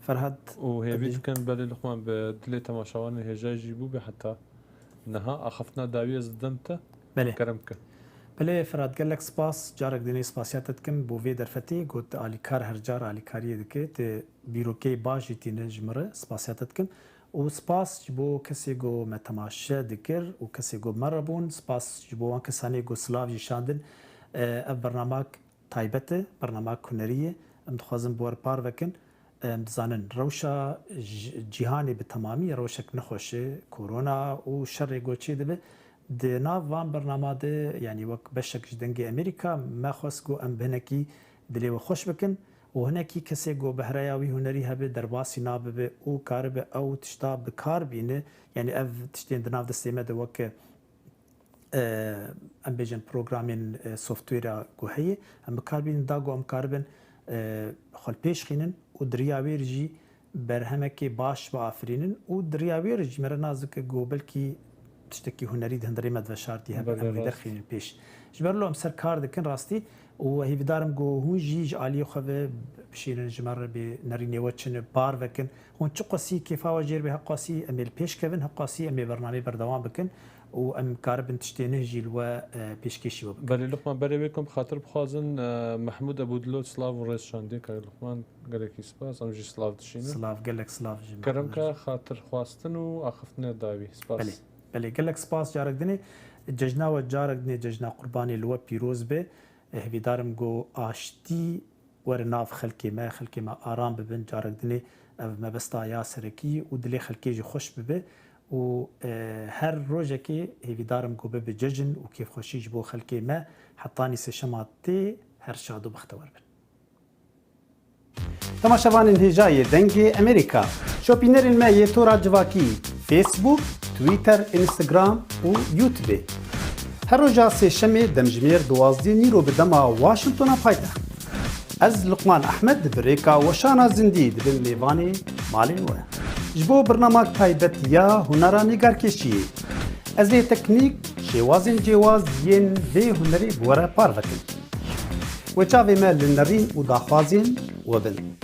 Ferhat û hêvî dikin belê Luqman bi dilê temaşawanê hêja jî bû be heta niha axaftina dawî ez didim te belê kerem ke belê Ferhat gelek spas carek dinê spasiyat dikim bo vê derfetê got alîkar her car alîkariyê dike tê bîrokeyê baş jî tîne ji min re spasiyat dikim û spas ji bo kesê got me temaşe dikir û kesê got me re bûn spas ji bo wan kesanê got silav jî şandin ev bernamak taybet e bernamak hunerî ye em dixwazin bi we par vekin em dizanin rewşa cîhanê bi temamî rewşek nexweş e korona û şerê got çê dibe di nav van bernama de yani wek beşek ji dengê Amerîka me xwest got em hinekî dilê we xweş bikin û hinekî kesê got bi hereya wî hunerî hebe derbasî nabibe û karibe ew tişta bikar bîne yani ev tiştên di nav destê me de wek em bêjin programên softwêra got heye em bikar bînin da got em karibin xwelpêş xînin û diriya wê jî berhemekê baş biafirînin û diriya wê jî me re naz dike got belkî tiştekî hunerî di hundirê me diveşartî hebe em wê derxînin pêş ji ber lo em ser kar dikin rastî û hêvîdarim got hûn jî ji aliyê xwe ve bişînin ji me re bê nerînê we çin bar vekin hûn çi qasî kêfa we jêr bê hek qasî em ê li pêş kevin hek qasî em ê bernamê berdewam bikin û em karibin tiştê neh jî li we pêşkêşî we bikin belê Luqman berê wê kum xatir bixwazin Mehmûd Ebûdilot silav û rêz şandî ka Luqman gelekî spas em jî silav dişînin silav gelek silav ji kerem ke xatir xwastin û axiftinê dawî spas belê gelek spas carek dinê cejna we carek dinê cejna qurbanê li we pîroz be hêvîdarim got aştî were nav xelkê me aram bibin carek dinê ev mebesta ya serekî û dilê xelkê jî xweş bibe û her rojekê hêvîdarim got bibe cejin û kêfxweşî ji bo xelkê me hetanî sêşema tê her şad û bixtewar bin. Temaşevanên hêjayê dengê Amerîka şopînerên me yê tora civakî Facebook, Twitter, Instagram û YouTubeê. Her roja sêşemê demjimêr 12 nîro bi dema Washingtona paytext. Ez Luqman Ehmed bi rêka weşana zindî dibim mêvanê malên we. Ji bo birnamak taybet ya hunera nîgarkêşiyê. Ez ê teknîk şêwazên cêwaz yên vê hunerê bi we re par vekim. Wê çavê me li nerîn û daxwazên we bin.